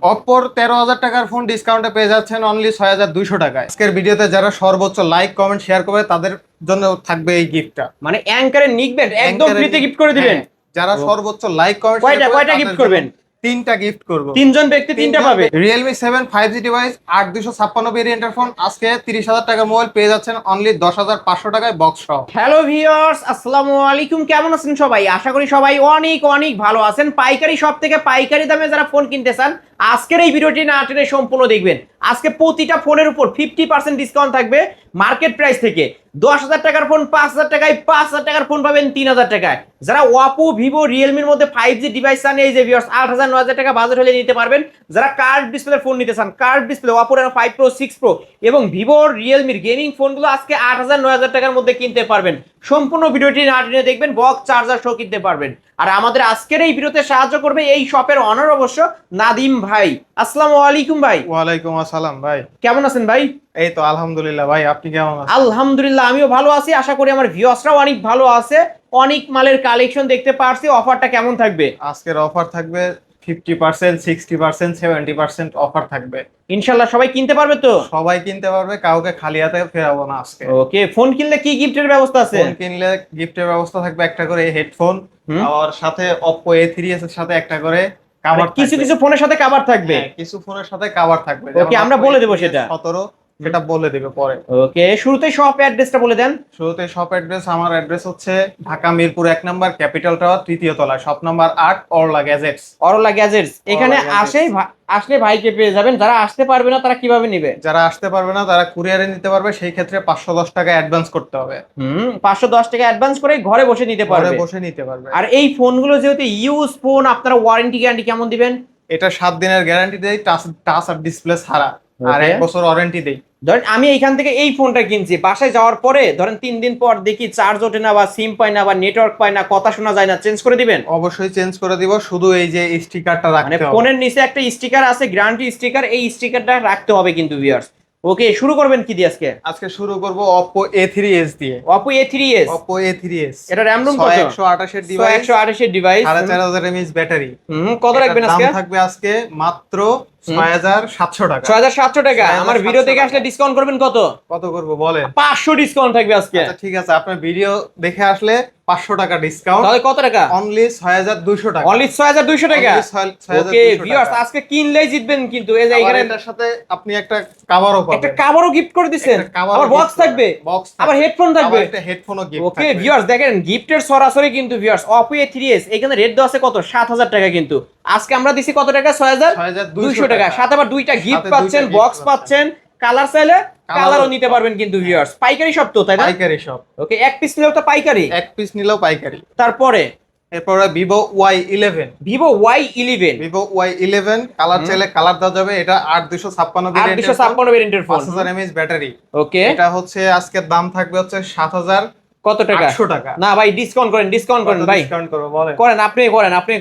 অপোর 13,000 টাকার ফোন ডিসকাউন্টে পেয়ে যাচ্ছেন অনলি 6,200 টাকায়। আজকের ভিডিওতে যারা সর্বোচ্চ লাইক কমেন্ট শেয়ার করবে তাদের জন্য থাকবে এই গিফটটা, মানে অ্যাঙ্কারের নিক ব্যান্ড একদম ফ্রিতে গিফট করে দিবেন। যারা সর্বোচ্চ লাইক কমেন্ট কয়টা গিফট করবেন? তিনটা গিফট করব। তিনজন ব্যক্তি তিনটা পাবে। Realme 7 5G ডিভাইস 8256 ভেরিয়েন্টের ফোন আজকে 30,000 টাকার মোবাইল পেয়ে যাচ্ছেন অনলি 10,500 টাকায় বক্স সহ। হ্যালো ভিউয়ার্স, আসসালামু আলাইকুম। কেমন আছেন সবাই? আশা করি সবাই অনেক অনেক ভালো আছেন। পাইকারি শপ থেকে পাইকারি দামে যারা ফোন কিনতে চান আজকের এই ভিডিওটি না টেনে সম্পূর্ণ দেখবেন। আজকে প্রতিটা ফোনের উপর 50% ডিসকাউন্ট থাকবে মার্কেট প্রাইস থেকে। 10,000 টাকার ফোন 5,000 টাকায়, 5,000 টাকার ফোন পাবেন 3,000 টাকায়। যারা ওপো ভিভো রিয়েলমির মধ্যে 5G ডিভাইস চান, এই যে ভিউয়ার্স 8,000 9,000 টাকা বাজেট হলে নিতে পারবেন। যারা কার্ভ ডিসপ্লে ফোন নিতে চান, curve display Oppo Reno 5 pro 6 pro এবং ভিভো রিয়েলমির গেমিং ফোনগুলো আজকে 8,000 9,000 টাকার মধ্যে কিনতে পারবেন। সম্পূর্ণ ভিডিওটি না টেনে দেখবেন, বক্স চার্জার সহ কিনতে পারবেন। আর আমাদের আজকের এই ভিডিওতে সাহায্য করবে এই শপের অনার অবশ্য নাদিম ভাই। আসসালামু আলাইকুম ভাই। ওয়ালাইকুম আসসালাম ভাই। কেমন আছেন ভাই? এই তো আলহামদুলিল্লাহ ভাই, আপনি কেমন আছেন? আলহামদুলিল্লাহ আমিও ভালো আছি। আশা করি আমার ভিউয়ার্সরাও অনেক ভালো আছে। অনেক মালের কালেকশন দেখতে পারছি। অফারটা কেমন থাকবে? আজকের অফার থাকবে 50%, 60%, 70% অফার থাকবে। ইনশাআল্লাহ সবাই কিনতে পারবে তো? সবাই কিনতে পারবে, কাউকে খালি হাতে ফেরাবো না আজকে। ওকে, ফোন কিনলে কি গিফটের ব্যবস্থা আছে? ফোন কিনলে গিফটের ব্যবস্থা থাকবে একটা করে হেডফোন, আর সাথে Oppo A3s এর সাথে একটা করে কভার। কিছু কিছু ফোনের সাথে কভার থাকবে। কিছু ফোনের সাথে কভার থাকবে। ওকে, আমরা বলে দেব সেটা। 17 সেটা বলে দেবে পরে। ওকে, শুরুতে শপ অ্যাড্রেসটা বলে দেন। শুরুতে শপ অ্যাড্রেস, আমার অ্যাড্রেস হচ্ছে ঢাকা মিরপুর 1 নম্বর ক্যাপিটাল টাওয়ার 3য় তলা, শপ নাম্বার 8, অরলা গ্যাজেটস। অরলা গ্যাজেটস। এখানে আসলে ভাইকে পেয়ে যাবেন। যারা আসতে পারবে না তারা কিভাবে নেবে? যারা আসতে পারবে না তারা কুরিয়ারে নিতে পারবে, সেই ক্ষেত্রে 510 টাকা অ্যাডভান্স করতে হবে। 510 টাকা অ্যাডভান্স করে ঘরে বসে নিতে পারবে। ঘরে বসে নিতে পারবে। আর এই ফোনগুলো যেহেতু ইউজ ফোন, আপনারা ওয়ারেন্টি গ্যারান্টি কেমন দিবেন? এটা 7 দিনের গ্যারান্টি দেই, টাচ আর ডিসপ্লে ছাড়া, আর 1 বছর ওয়ারেন্টি দেই। ধরেন আমি এইখান থেকে এই ফোনটা কিনছি, বাসায় যাওয়ার পরে ধরেন 3 দিন পর দেখি চার্জ ওঠে না, বা সিম পায় না, বা নেটওয়ার্ক পায় না, কথা শোনা যায় না, চেঞ্জ করে দিবেন? অবশ্যই চেঞ্জ করে দিব, শুধু এই যে স্টিকারটা মানে রাখতে হবে। ফোনের নিচে একটা স্টিকার আছে, গ্যারান্টি স্টিকার, এই স্টিকারটা রাখতে হবে কিন্তু ভিউয়ার্স। ওকে, শুরু করবেন কি দিয়ে আজকে? আজকে শুরু করব Oppo A3s দিয়ে। Oppo A3s। Oppo A3s এটা RAM ROM কত? 128 এর ডিভাইস, 128 এর ডিভাইস, 4500 mAh ব্যাটারি। কত রাখবেন আজকে? দাম থাকবে আজকে মাত্র 6,700 টাকা। 6,700 টাকা। আমার ভিডিও দেখে আসলে ডিসকাউন্ট করবেন কত? কত করব বলেন? 500 ডিসকাউন্ট থাকবে আজকে। আচ্ছা ঠিক আছে, আপনার ভিডিও দেখে আসলে 500 টাকা ডিসকাউন্ট। তাহলে কত টাকা? অনলি 6,200 টাকা। অনলি 6,200 টাকা। Only 6,200 ওকে ভিউয়ার্স, আজকে কিনলেই জিতবেন কিন্তু। এই যে এখানে এটার সাথে আপনি একটা কভারও পাবেন। একটা কভারও গিফট করে দিবেন। আবার বক্স থাকবে, আবার হেডফোন থাকবে, আবার একটা হেডফোনও গিফট থাকবে। ওকে ভিউয়ার্স দেখেন, গিফটের সরাসরি কিন্তু ভিউয়ার্স। Oppo A3s এখানে রেট দেওয়া আছে কত? 7,000 টাকা। কিন্তু আজকে আমরা দিছি কত টাকা? 6,200 টাকা। সাথে আবার দুইটা গিফট পাচ্ছেন, বক্স পাচ্ছেন, কালার চাইলে কালারও নিতে পারবেন কিন্তু ভিউয়ার্স। পাইকারি শপ তো, তাই না? পাইকারি শপ। ওকে, এক পিস নিলেও তো পাইকারি, এক পিস নিলেও পাইকারি। তারপরে এরপরে Vivo Y11। Vivo Y11। Vivo Y11 colour চাইলে কালার দেওয়া যাবে। এটা 8256 ভেরিয়েন্টের ফোন, 5000 mAh ব্যাটারি। ওকে, এটা হচ্ছে আজকের দাম থাকবে হচ্ছে 7,000 কত টাকা? 800 টাকা। না ভাই, ডিসকাউন্ট করেন ভাই। ডিসকাউন্ট করব বলেন? করেন, আপনি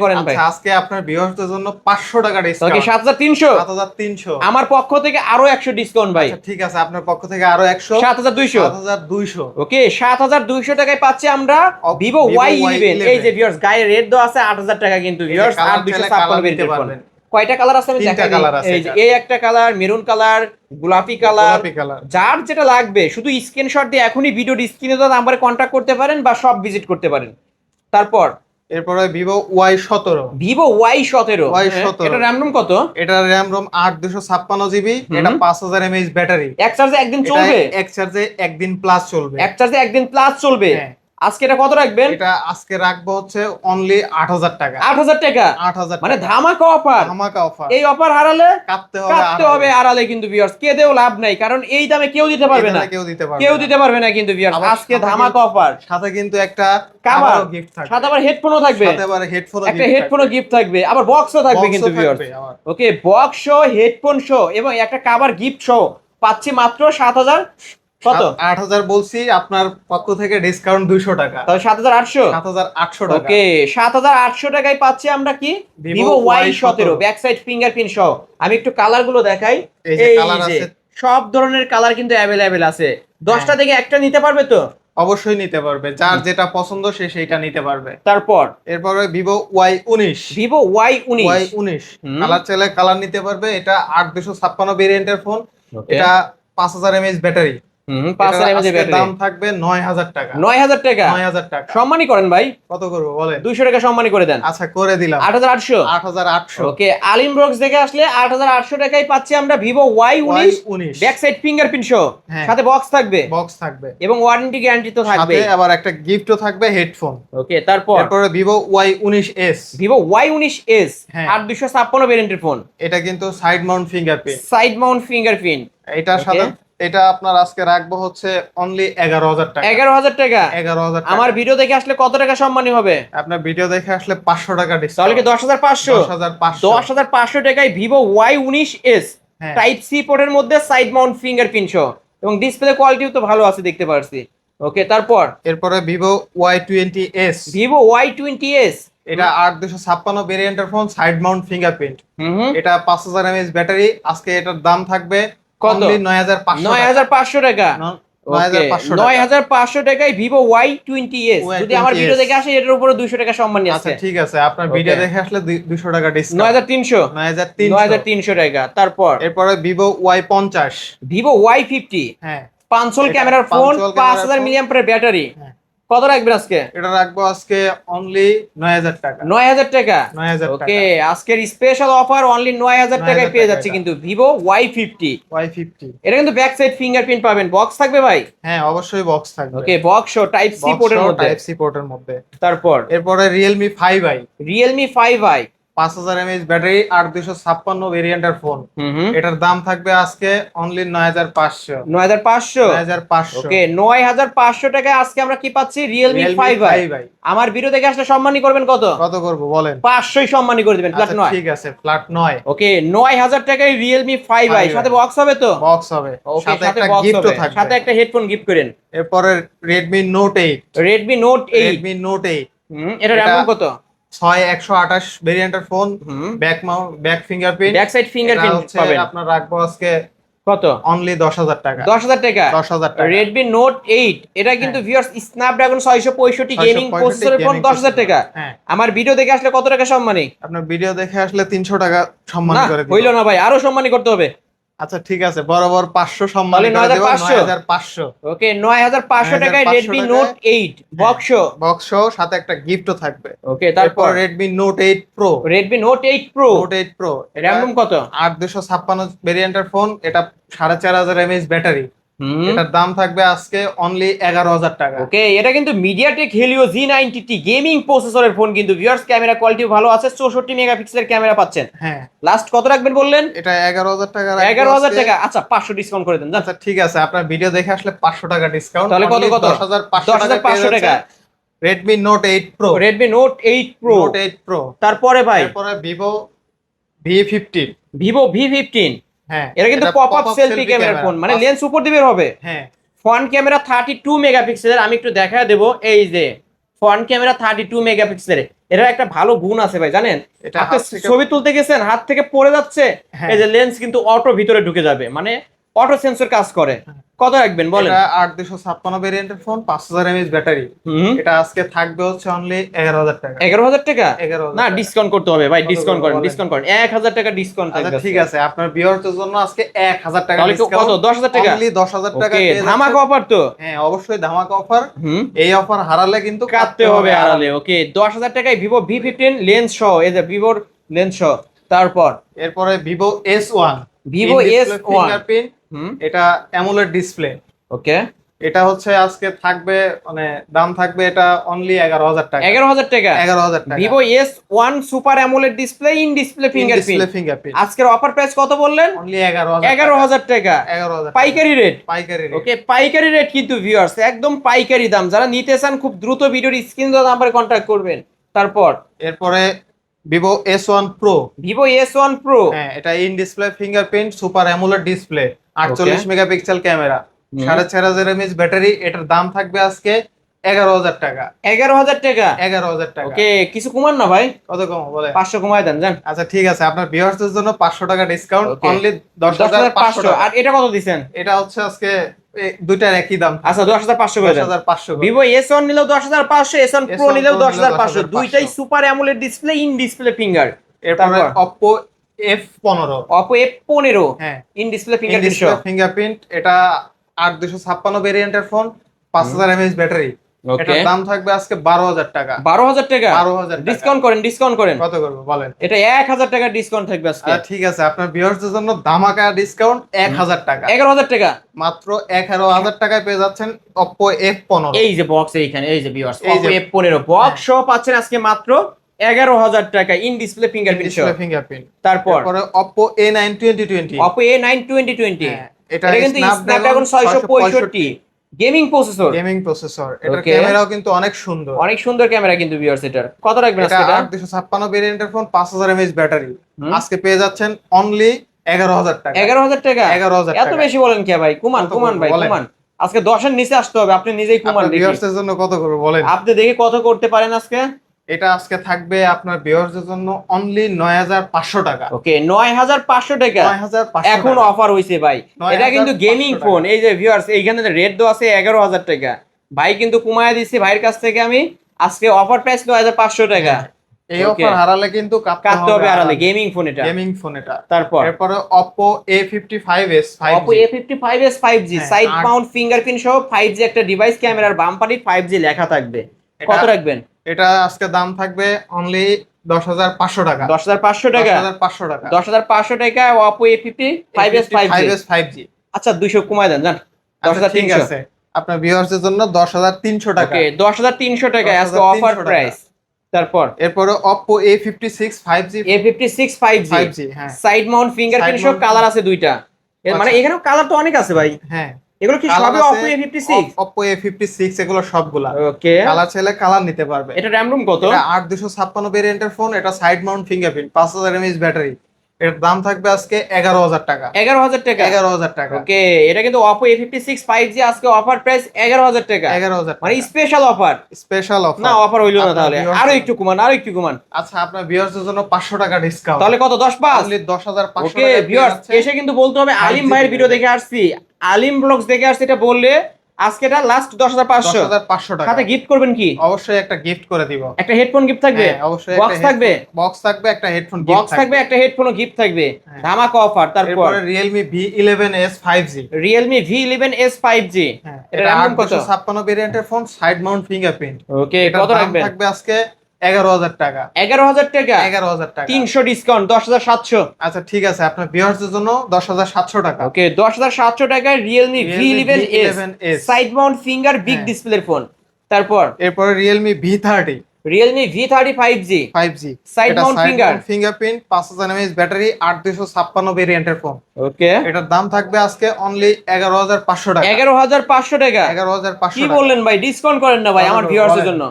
করেন ভাই। আচ্ছা, আজকে আপনার ভিউয়ারদের জন্য 500 টাকা ডিসকাউন্ট। ওকে, 7,300। 7,300 আমার পক্ষ থেকে আরো 100 ডিসকাউন্ট ভাই। আচ্ছা ঠিক আছে, আপনার পক্ষ থেকে আরো 100, 7,200। 7,200। ওকে, 7,200 টাকায় পাচ্ছি আমরা Vivo Y11। এই যে ভিউয়ার্স গায়ে রেট দেওয়া আছে 8,000 টাকা কিন্তু ভিউয়ার্স। 8256 ভেরিয়েন্টের ফোন। কয়টা কালার আছে আমি দেখাই দিই। এই যে এই একটা কালার, মেরুন কালার, গোলাপি কালার, যার যেটা লাগবে শুধু স্ক্রিনশট দিয়ে এখনই ভিডিওর স্ক্রিনে দেওয়া নাম্বারে কন্টাক্ট করতে পারেন বা শপ ভিজিট করতে পারেন। তারপর এরপরে Vivo Y17। Vivo Y17। এটা RAM ROM কত? এটা RAM ROM 8 GB, এটা 5000 mAh ব্যাটারি। এক চার্জে একদিন চলবে? এক চার্জে একদিন প্লাস চলবে। এক চার্জে একদিন প্লাস চলবে। আজকে এটা কত রাখবেন? এটা আজকে রাখবো হচ্ছে অনলি 8,000 টাকা। 8,000 টাকা। 8,000 মানে ধামাকা অফার। ধামাকা অফার। এই অফার হারালে কাটতে হবে আড়ালে কিন্তু ভিউয়ার্স। কেদেও লাভ নাই, কারণ এই দামে কেউ দিতে পারবে না। কেউ দিতে পারবে না কিন্তু ভিউয়ার্স। আজকে ধামাকা অফার। সাথে কিন্তু একটা কভার গিফট থাকবে। সাথে আবার হেডফোনও থাকবে। সাথে আবার হেডফোনও একটা হেডফোনও গিফট থাকবে। আবার বক্সও থাকবে কিন্তু ভিউয়ার্স। ওকে, বক্স সহ, হেডফোন সহ এবং একটা কভার গিফট সহ পাচ্ছি মাত্র 7,000 কত? 8,000 বলছি, আপনার পক্ষ থেকে ডিসকাউন্ট 200 টাকা। তাহলে 7,800। 7,800 টাকা। ওকে, 7,800 টাকায় পাচ্ছি আমরা কি? Vivo Y17 back side fingerprint সহ। আমি একটু কালার গুলো দেখাই। এই যে কালার আছে, সব ধরনের কালার কিন্তু অ্যাভেলেবেল আছে। 10টা থেকে একটা নিতে পারবে তো? অবশ্যই নিতে পারবে, যার যেটা পছন্দ সে সেইটা নিতে পারবে। তারপর এরপরে Vivo Y19, Vivo Y19, Y19 colour চাইলে কালার নিতে পারবে। এটা 8256 ভেরিয়েন্টের ফোন। ওকে। এটা 5000 mAh ব্যাটারি। 5000 mAh আজকে ব্যাটারি, দাম থাকবে 9000 টাকা। 9000 টাকা 9000 টাকা। সম্মানী করেন ভাই, কত করবো বলেন? 200 টাকা সম্মানী করে দেন। আচ্ছা করে দিলাম 8800। 8800। ওকে, আলিম ব্রক্স দেখে আসলে 8800 টাকায় পাচ্ছি আমরা Vivo Y19 Y19 back side fingerprint সহ, হ্যাঁ। সাথে বক্স থাকবে, বক্স থাকবে এবং ওয়ারেন্টি গ্যারান্টি তো থাকবে। সাথে আবার একটা গিফটও থাকবে, হেডফোন। ওকে, তারপর এরপরে ভিভো Y19s, ভিভো Y19s হ্যাঁ। 8256 ভেরিয়েন্টের ফোন, এটা কিন্তু side mount fingerprint. Side mount fingerprint. এটার সাথে এটা আপনার আজকে রাখবো হচ্ছে অনলি 11000 টাকা। 11000 টাকা। 11000 টাকা। আমার ভিডিও দেখে আসলে কত টাকা সম্মানী হবে? আপনার ভিডিও দেখে আসলে 500 টাকা তাহলে ডিসকাউন্ট। কি 10500? 10500। 10500 টাকায় ভিভো Y19s হ্যাঁ। টাইপ সি পোর্টের মধ্যে সাইড মাউন্ট ফিঙ্গারপ্রিন্ট সহ, এবং ডিসপ্লে কোয়ালিটিও তো ভালো আছে দেখতে পারছি। ওকে, তারপর এরপরে ভিভো Y20s, ভিভো Y20s, এটা 8256 ভেরিয়েন্টের ফোন, সাইড মাউন্ট ফিঙ্গারপ্রিন্ট। এটা 5000 mAh ব্যাটারি। আজকে এটার দাম থাকবে কত? অনলি 9500 টাকা। 9500 টাকা। 9500 টাকা। 9500 টাকায় ভিভো Y20s। যদি আমার ভিডিও দেখে আসে এটার উপরে 200 টাকা সম্মানী আচ্ছা আছে। ঠিক আছে, আপনার ভিডিও দেখে আসলে 200 টাকা ডিসকাউন্ট। 9300। 9300। 9300 টাকা। তারপর এরপরে ভিভো Y50, ভিভো Y50 হ্যাঁ। পাঁচল এটা ক্যামেরার ফোন, 500 ক্যামেরার 5000 ফোন। Milliampere battery. হ্যাঁ। কত রাখবেন আজকে? এটা রাখবো আজকে অনলি 9000 টাকা। 9000 টাকা। 9000 টাকা। ওকে, আজকের স্পেশাল অফার অনলি 9000 টাকায় 9000 পেয়ে টাকা যাচ্ছে এটা। কিন্তু ভিভো Y50। Y50, এটা কিন্তু ব্যাক সাইড ফিঙ্গারপ্রিন্ট পাবেন, বক্স থাকবে ভাই। হ্যাঁ অবশ্যই বক্স থাকবে। ওকে, বক্স ও টাইপ সি পোর্টের মধ্যে। টাইপ সি পোর্টের মধ্যে। তারপর এরপরে Realme 5i, Realme 5i 5000 mAh battery, 8256 ভেরিয়েন্টের ফোন। এটার দাম থাকবে আজকে অনলি 9500। 9500। 9500। ওকে, 9500 টাকায় আজকে আমরা কি পাচ্ছি? Realme 5i। আমার ভিডিও দেখে আসলে সম্মানী করবেন কত? কত করব বলেন? 500ই সম্মানী করে দিবেন, ফ্ল্যাট আচ্ছা 9। ঠিক আছে, ফ্ল্যাট 9। ওকে, 9000 টাকায় Realme 5i, সাথে বক্স হবে তো? বক্স হবে, ওকে, সাথে সাথে একটা বক্স গিফটও হবে, থাকবে। সাথে একটা হেডফোন গিফট করেন। এরপরে Redmi Note 8, Redmi Note 8। Redmi Note 8, এটা এটা RAM কত? 6128 ভেরিয়েন্টের ফোন, back fingerprint, back side fingerprint পাবেন। আপনার রাখবো আজকে কত? অনলি 10000 টাকা। 10000 টাকা। 10000 টাকা। Redmi Note 8 এটা কিন্তু ভিউয়ার্স স্ন্যাপড্রাগন 665 গেমিং 665 প্রসেসরের ফোন, gaming 10000 টাকা। হ্যাঁ। আমার ভিডিও দেখে আসলে কত টাকা সম্মানী? আপনার ভিডিও দেখে আসলে 300 টাকা সম্মান না করে দিন। হইলো না ভাই, আরো সম্মানী করতে হবে। আচ্ছা ঠিক আছে, বরাবর 500 সম্মান তাহলে করে দেব। 9500। 9500। ওকে, 9500 টাকায় 9500 Redmi টাকায়। Note 8 box. বক্স সহ সাথে একটা গিফটও থাকবে। ওকে, তারপর তারপর Redmi Note 8 Pro, Redmi Note 8 Pro Note 8 Pro, RAM room কত? 8256 ভেরিয়েন্টের ফোন, এটা 4500 mAh ব্যাটারি। এটার দাম থাকবে আজকে অনলি 11000 টাকা। ওকে, এটা কিন্তু MediaTek Helio G90T গেমিং প্রসেসরের ফোন, কিন্তু ভিউয়ার্স ক্যামেরা কোয়ালিটি ভালো আছে, 64 মেগাপিক্সেলের ক্যামেরা পাচ্ছেন। হ্যাঁ, লাস্ট কত রাখবেন বললেন? এটা 11000 টাকা রাখবো 11000 আজকে। টাকা। আচ্ছা 500 ডিসকাউন্ট করে দেন। আচ্ছা ঠিক আছে, আপনার ভিডিও দেখে আসলে 500 টাকা ডিসকাউন্ট। তাহলে কত কত? 10500 টাকা। Redmi Note 8 Pro, Redmi Note 8 Pro। Note 8 Pro। তারপরে ভাই তারপরে Vivo V15, Vivo V15। হ্যাঁ এটা কিন্তু পপ আপ সেলফি ক্যামেরার ফোন, মানে লেন্স উপর দিবে হবে। হ্যাঁ, ফ্রন্ট ক্যামেরা 32 মেগাপিক্সেলের। আমি একটু দেখায় দেবো, এই যে ফ্রন্ট ক্যামেরা 32 মেগাপিক্সেলের। এটার একটা ভালো গুণ আছে ভাই, জানেন? এটা আপনি হাত থেকে- ছবি তুলতে গেছেন, হাত থেকে পড়ে যাচ্ছে, হ্যাঁ। এই যে লেন্স কিন্তু অটো ভিতরে ঢুকে যাবে, মানে অটো সেন্সর কাজ করে। কত রাখবেন বলেন? এটা 8256 ভেরিয়েন্টের ফোন, 5000 mAh ব্যাটারি। এটা আজকে থাকবে হচ্ছে অনলি 11000 টাকা। 11000 টাকা। 11000 না টাকা। ডিসকাউন্ট করতে হবে ভাই, কত ডিসকাউন্ট করবো করেন, বলেন? ডিসকাউন্ট করেন, 1000 টাকা ডিসকাউন্ট আচ্ছা থাকবে। ঠিক আছে, আপনার ভিউয়ারদের জন্য আজকে 1000 টাকা তাহলে ডিসকাউন্ট। কত? 10000 টাকা। অনলি 10000 টাকা ওকে, পেয়ে যাচ্ছেন। ধামাকা অফার তো। হ্যাঁ অবশ্যই ধামাকা অফার। এই অফার হারালে কিন্তু কাটতে হবে আড়ালে। ওকে, 10000 টাকায় ভিভো V15 লেন্স সহ, এই যে ভিভোর লেন্স সহ। তারপর এরপরে Vivo S1, Vivo S1 fingerprint, এটা অ্যামোলেড ডিসপ্লে। ওকে, এটা হচ্ছে আজকে থাকবে, মানে দাম থাকবে এটা অনলি 11000 টাকা। 11000 টাকা। 11000 টাকা। Vivo S1 super AMOLED display in display fingerprint. Fingerprint আজকের অফার প্রাইস কত বললেন? অনলি 11000 11000 টাকা। 11000 পাইকারি রেট। পাইকারি রেট। ওকে, পাইকারি রেট কিন্তু ভিউয়ার্স, একদম পাইকারি দাম। যারা নিতে চান খুব দ্রুত ভিডিওর স্ক্রিন দেওয়া নাম্বারে কন্ট্যাক্ট করবেন। তারপর এরপরে Vivo S1 Pro, Vivo S1 Pro। হ্যাঁ এটা in display fingerprint, super AMOLED display, 48 megapixel camera, 4500 mAh battery. এটার দাম থাকবে আজকে 11,000 টাকা। 11,000 টাকা। 11,000 টাকা। ওকে, কিছু কমান না ভাই? কত কম বলে? 500 কমায় দেন জান। আচ্ছা ঠিক আছে, আপনার ভিউয়ার্সদের জন্য 500 টাকা ডিসকাউন্ট, Okay. অনলি 10,500 টাকা। আর এটা কত দিবেন? এটা হচ্ছে আজকে দুইটার একই দাম। আচ্ছা 10,500 করে দেন। 10,500 করে। Vivo S1 নিলেও 10,500, S1 Pro S1 নিলেও Pro 10,500, 10,500 দুইটাই super AMOLED display, in display finger. এরপরে Oppo F15। Oppo F15 হ্যাঁ, in display finger display fingerprint. এটা 8256 ভেরিয়েন্টের ফোন, 5000 mAh ব্যাটারি। এটার দাম থাকবে আজকে 12,000 টাকা। 12,000 টাকা। 12,000 টাকা। ডিসকাউন্ট করেন। কত করব বলেন? এটা 1,000 টাকা ডিসকাউন্ট থাকবে আজকে। ঠিক আছে, আপনার ভিউয়ার্সদের জন্য ধামাকা ডিসকাউন্ট 1,000 টাকা। 11,000 টাকা। মাত্র 11,000 টাকায় পেয়ে যাচ্ছেন Oppo F15। এই যে বক্স এইখানে, এই যে ভিউয়ার্স, এই যে Oppo F15 বক্স সহ পাচ্ছেন আজকে মাত্র 11,000 টাকা, ইন ডিসপ্লে ফিঙ্গারপ্রিন্ট সহ। ফিঙ্গারপ্রিন্ট। তারপর Oppo A9 2020। Oppo A9 2020। এটা কিন্তু Snapdragon 665 গেমিং প্রসেসর। এটার ক্যামেরাও কিন্তু অনেক সুন্দর। অনেক সুন্দর ক্যামেরা কিন্তু ভিউয়ার্স। এটার কত রাখবেন এটা আজকে? এটা 8256 ভেরিয়েন্টের ফোন, 5000 mAh ব্যাটারি। আজকে পেয়ে যাচ্ছেন অনলি 11,000 টাকা। 11,000 টাকা। 11,000 এত বেশি বলেন কে ভাই? কুমান ভাই, কুমান। আজকে 10 এর নিচে আসতে হবে, আপনি নিজেই কুমান। আপনার ভিউয়ার্সদের জন্য কত করব বলেন? আপনি দেখে কত করতে পারেন আজকে? এটা আজকে থাকবে আপনার ভিউয়ার্সদের জন্য অনলি 9,500 টাকা। ওকে, 9,500 টাকা। 9,500 এখন অফার হইছে ভাই। এটা কিন্তু গেমিং ফোন। এই যে ভিউয়ার্স, এইখানে রেট দেওয়া আছে 11,000 টাকা। ভাই কিন্তু কমায় দিছি ভাইয়ের কাছ থেকে আমি। আজকে অফার প্রাইস 9,500 টাকা। এই অফার হারালে কিন্তু কাটতে হবে হারালে। গেমিং ফোন এটা। তারপরে Oppo A55s 5G। Oppo A55s 5G side mount fingerprint সহ 5G একটা ডিভাইস, ক্যামেরার বাম পাশে 5G লেখা থাকবে। কত রাখবেন? এটা আজকে দাম থাকবে অনলি 10,500 টাকা। 10,500 টাকা। 10,500 টাকা। 10,500 টাকা Oppo A55s 5G। আচ্ছা 200 কমায় দেন জান। 10,300। ঠিক আছে, আপনার ভিউয়ার্সদের জন্য 10,300 টাকা। ওকে, 10,300 টাকা আজকে অফার প্রাইস। এরপরে Oppo A56 5G। A56 5G হ্যাঁ, সাইড মাউন্ট ফিঙ্গারপ্রিন্ট সহ কালার আছে দুইটা। মানে এখানেও কালার তো অনেক আছে ভাই। হ্যাঁ, এগুলো কি সবই Oppo A56? Oppo A56 এগুলো সবগুলা। ওকে, কালার চাইলে কালার নিতে পারবে। এটা র‍্যাম রুম কত? এটা 8256 ভেরিয়েন্টের ফোন, এটা side mount fingerprint, 5000 mAh battery. এর দাম থাকবে আজকে 11,000 টাকা। 11,000 টাকা। 11,000 টাকা। ওকে, এটা কিন্তু Oppo A56 5G আজকে অফার প্রাইস 11,000 টাকা। 11,000 মানে স্পেশাল অফার। না, অফার হইলো না তাহলে। আরো একটু কমান। আচ্ছা, আপনার ভিউয়ার্সদের জন্য 500 টাকা ডিসকাউন্ট। তাহলে কত? 10/5 অনলি 10,500 ওকে ভিউয়ার্স, এসে কিন্তু বলতে হবে আলিম ভাইয়ের ভিডিও দেখে আসছি, আলিম ব্লগস দেখে আসছি, এটা বললে আজকে এটা লাস্ট 10,500 টাকা। সাথে গিফট করবেন কি? অবশ্যই একটা গিফট করে দিব। একটা হেডফোন গিফট থাকবে। অবশ্যই বক্স থাকবে। বক্স থাকবে, একটা হেডফোন গিফট বক্স থাকবে, একটা হেডফোনও গিফট থাকবে। ধামাকা অফার। তারপর Realme V11s 5G। Realme V11s 5G। এটা RAM কত? 56 ভেরিয়েন্টের ফোন, সাইড মাউন্ট ফিঙ্গারপ্রিন্ট। ওকে, কত রাখবেন? থাকবে আজকে 11,000 টাকা। 11,000 টাকা। 11,000 টাকা। 300 ডিসকাউন্ট 10,700। আচ্ছা ঠিক আছে, আপনার ভিউয়ার্সদের জন্য 10,700 টাকা। ওকে, 10,700 টাকায় Realme V11s side mount finger big ডিসপ্লের ফোন। এরপরে Realme V30। Realme V30 5G side mount fingerprint, 5000 mAh battery, 8256 ভেরিয়েন্টের ফোন। ওকে, এটার দাম থাকবে আজকে অনলি 11,500 টাকা। 11,500 টাকা। 11,500 কি বললেন ভাই? ডিসকাউন্ট করেন না ভাই আমার ভিউয়ার্সদের জন্য?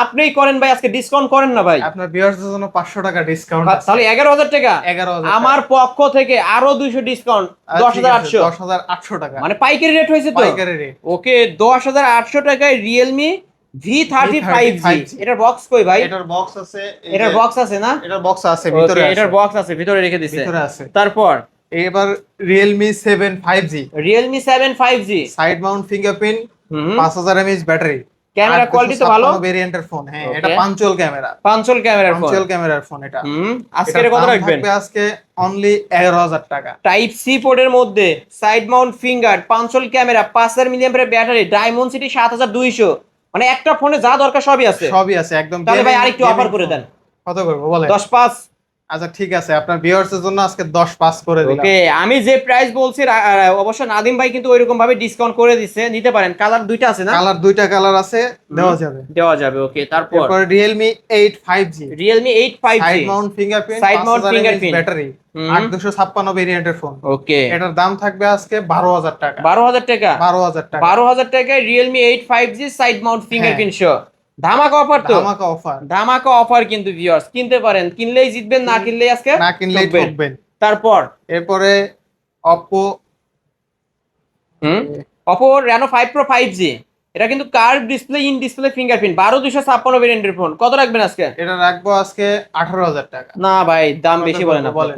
আপনিই করেন ভাই, আজকে ডিসকাউন্ট করেন না ভাই। আপনার ভিউয়ার্সদের জন্য 500 টাকা ডিসকাউন্ট। তাহলে 11,000 টাকা। 11,000 আমার পক্ষ থেকে আরো 200 ডিসকাউন্ট, 10,800। 10,800 টাকা। মানে পাইকারি রেট হয়েছে তো? পাইকারি রেট। ওকে, 10,800 টাকায় Realme V30 5G। এটার বক্স কই ভাই? এটার বক্স আছে। এটার বক্স আছে না? এটার বক্স আছে ভিতরে। এটার বক্স আছে ভিতরে রেখে দিয়েছে। ভিতরে আছে। তারপর এবার Realme 7 5G। Realme 7 5G side mount fingerprint, 5000 mAh battery. Camera quality তো ভালো। ভেরিয়েন্টের ফোন। হ্যাঁ, এটা পাঞ্চুয়াল ক্যামেরা। পাঞ্চুয়াল ক্যামেরার ফোন এটা। আজকে কত রাখবেন? আজকে অনলি 11,000 টাকা। টাইপ সি পোর্টের মধ্যে side mount finger, punctual camera, 5000 milliampere battery, diamond city 7200। মানে একটা ফোনে যা দরকার সবই আছে একদম। তাহলে ভাই আরেকটু অফার করে দেন। কত করব বলেন? 10/5। আচ্ছা ঠিক আছে, আপনার ভিউয়ার্সদের জন্য আজকে 10/5 করে দিলাম। ওকে, আমি যে প্রাইস বলছি অবশ্য নাদিম ভাই কিন্তু ওইরকম ভাবে ডিসকাউন্ট করে দিচ্ছে, নিতে পারেন। কালার দুইটা আছে না? দুইটা কালার আছে, দেওয়া যাবে। ওকে, তারপর Realme 8 5G। Realme 8 5G side mount fingerprint, battery, 8256 ভেরিয়েন্টের ফোন। ওকে, এটার দাম থাকবে আজকে 12,000 টাকা। 12,000 টাকা। 12,000 টাকা। 12,000 টাকায় Realme 8 5G side mount fingerprint সহ ধামাকা অফার তো। ধামাকা অফার কিন্তু ভিউয়ার্স, কিনতে পারেন, কিনলেই জিতবেন, না কিনলেই আজকে ঠকবেন। তারপর এরপরে Oppo Oppo Reno 5 Pro 5G। এটা কিন্তু curve display, in display, fingerprint, 12256 ভেরিয়েন্টের ফোন। কত রাখবেন আজকে? এটা রাখবো আজকে 18,000 টাকা। না ভাই, দাম কত বেশি করবো বলেন আপনি। বলেন?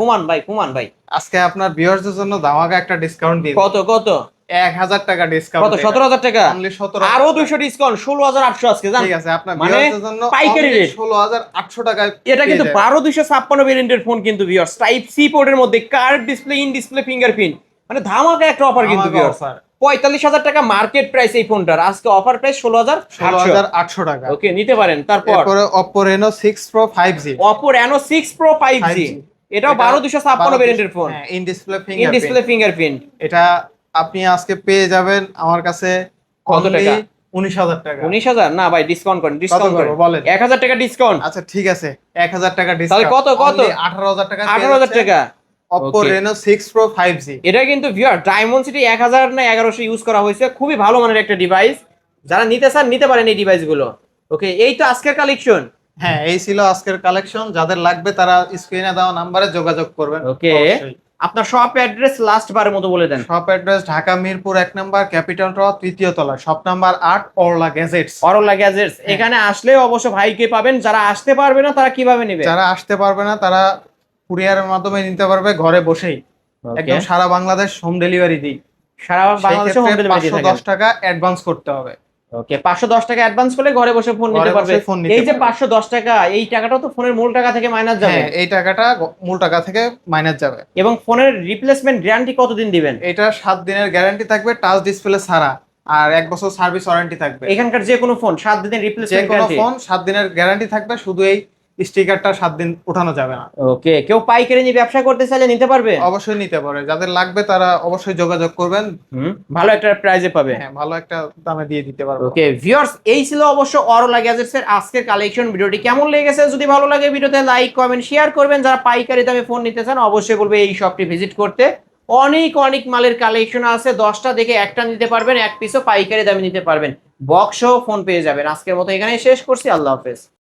কুমান ভাই আজকে আপনার ভিউয়ার্সদের জন্য ধামাকা একটা ডিসকাউন্ট দিয়ে কত 1000 টাকা ডিসকাউন্ট। কত 17,000 টাকা, অনলি 17 আরো 200 ডিসকাউন্ট, 16,800 আজকে জান। ঠিক আছে, আপনার মানে ভিউয়ার্সদের জন্য পাইকারি রেট 16,800 টাকায় এটা কিন্তু পেয়ে যাবেন। 12256 ভেরিয়েন্টের ফোন কিন্তু ভিউয়ার্স, টাইপ সি পোর্টের মধ্যে, curve display, in display, fingerprint, মানে ধামাকা একটা অফার কিন্তু ধামাকা ভিউয়ার্স। offer। 45,000 টাকা মার্কেট প্রাইস এই ফোনটার, আজকে অফার প্রাইস 16,800। 16,800 টাকা। ওকে, নিতে পারেন। তারপর এরপরে Oppo Reno 6 Pro 5G। Oppo Reno 6 Pro 5G, এটাও 12256 ভেরিয়েন্টের ফোন, হ্যাঁ, in display in display, fingerprint. Fingerprint. এটা আপনি আজকে পেয়ে যাবেন আমার কাছে কত only টাকা? 19,000 টাকা। 19,000 না ভাই, ডিসকাউন্ট করেন, ডিসকাউন্ট করেন, করবো বলেন? 1,000 টাকা ডিসকাউন্ট। আচ্ছা ঠিক আছে, 1,000 টাকা তাহলে ডিসকাউন্ট। কত? 18,000 টাকা। 18,000 টাকা। Oppo Okay. Reno 6 Pro 5G। এটা কিন্তু ভিউয়ার ডায়মন্ড সিটি 1000 না 1100 ইউজ করা হয়েছে, খুবই ভালো মানের একটা ডিভাইস। যারা নিতে চান নিতে পারেন এই ডিভাইসগুলো। ওকে, এই তো আজকের কালেকশন। হ্যাঁ, এই ছিল আজকের কালেকশন। যাদের লাগবে তারা স্ক্রিনে দেওয়া নাম্বারে যোগাযোগ করবেন। ওকে, আপনার শপ অ্যাড্রেস লাস্ট বারের মতো বলে দেন। Shop address Dhaka Mirpur 1 number, capital tower 3য় তলা, শপ নাম্বার 8, অরলা গ্যাজেটস। অরলা গ্যাজেটস। এখানে আসলে অবশ্য ভাইকে পাবেন। যারা আসতে পারবে না তারা কিভাবে নেবে? যারা আসতে পারবে না তারা কুরিয়ারের মাধ্যমে নিতে পারবে ঘরে বসেই। একদম সারা বাংলাদেশ হোম ডেলিভারি দিই। সারা বাংলাদেশে হোম ডেলিভারি থাকে। 510 টাকা অ্যাডভান্স করতে হবে। ওকে, 510 টাকা অ্যাডভান্স করলে ঘরে বসে ফোন নিতে ঘরে পারবে। বসে ফোন নিতে এই যে পারবে। 510 টাকা, এই টাকাটা তো ফোনের মূল টাকা থেকে মাইনাস যাবে। হ্যাঁ, এই টাকাটা মূল টাকা থেকে মাইনাস যাবে। এবং ফোনের রিপ্লেসমেন্ট গ্যারান্টি কতদিন দিবেন? এটা 7 দিনের গ্যারান্টি থাকবে টাচ ডিসপ্লে ছাড়া, আর 1 বছর সার্ভিস ওয়ারেন্টি থাকবে। এখানকার যে কোনো ফোন 7 দিনের যে রিপ্লেসমেন্ট কোনো গ্যারান্টি। ফোন 7 দিনের গ্যারান্টি থাকবে, শুধু এই স্টিকারটা 7 দিন উঠানো যাবে না। ওকে, কেউ পাইকারি নিয়ে ব্যবসা করতে চাইলে নিতে পারবে? অবশ্যই নিতে পারে। যাদের লাগবে তারা অবশ্যই যোগাযোগ করবেন। ভালো একটা প্রাইজে পাবে। হ্যাঁ, ভালো একটা দামে দিয়ে দিতে পারবো। ওকে ভিউয়ার্স, এই ছিল অবশ্য অরলা গ্যাজেটস এর আজকের কালেকশন। ভিডিওটি কেমন লেগেছে? যদি ভালো লাগে ভিডিওতে লাইক, কমেন্ট, শেয়ার করবেন। যারা পাইকারি দামে ফোন নিতে চান অবশ্যই বলবে এই শপটি ভিজিট করতে। অনেক মালের কালেকশন আছে, 10টা দেখে একটা নিতে পারবেন, এক পিসও পাইকারি দামে নিতে পারবেন। বক্সও ফোন পেয়ে যাবেন। আজকের মতো এখানেই শেষ করছি, আল্লাহ হাফেজ।